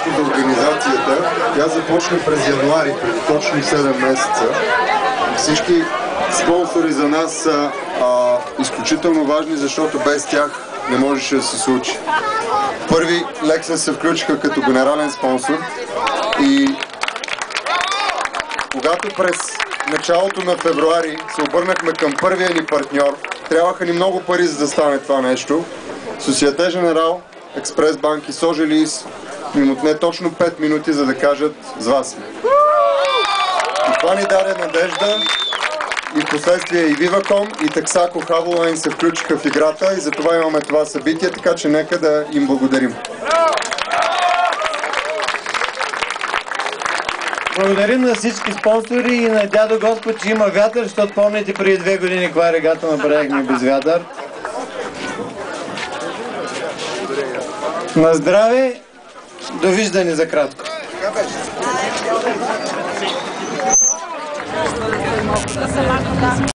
всичко за организацията. Тя започна през януари, преди точно 7 месеца. Всички спонсори за нас са изключително важни, защото без тях не можеше да се случи. Първи Lexus се включиха като генерален спонсор и когато през началото на февруари се обърнахме към първия ни партньор, трябваха ни много пари, за да стане това нещо. Société Générale, Експрес Банк и Сожелис им отне точно 5 минути, за да кажат с вас сме. И това ни даде надежда и в последствие и Viva.com и Texaco Havolane се включиха в играта и затова имаме това събитие, така че нека да им благодарим. Благодарим на всички спонсори и на дядо Господ, че има вятър, защото помните преди 2 години каква регата направихме без вятър. На здраве, довиждане за кратко.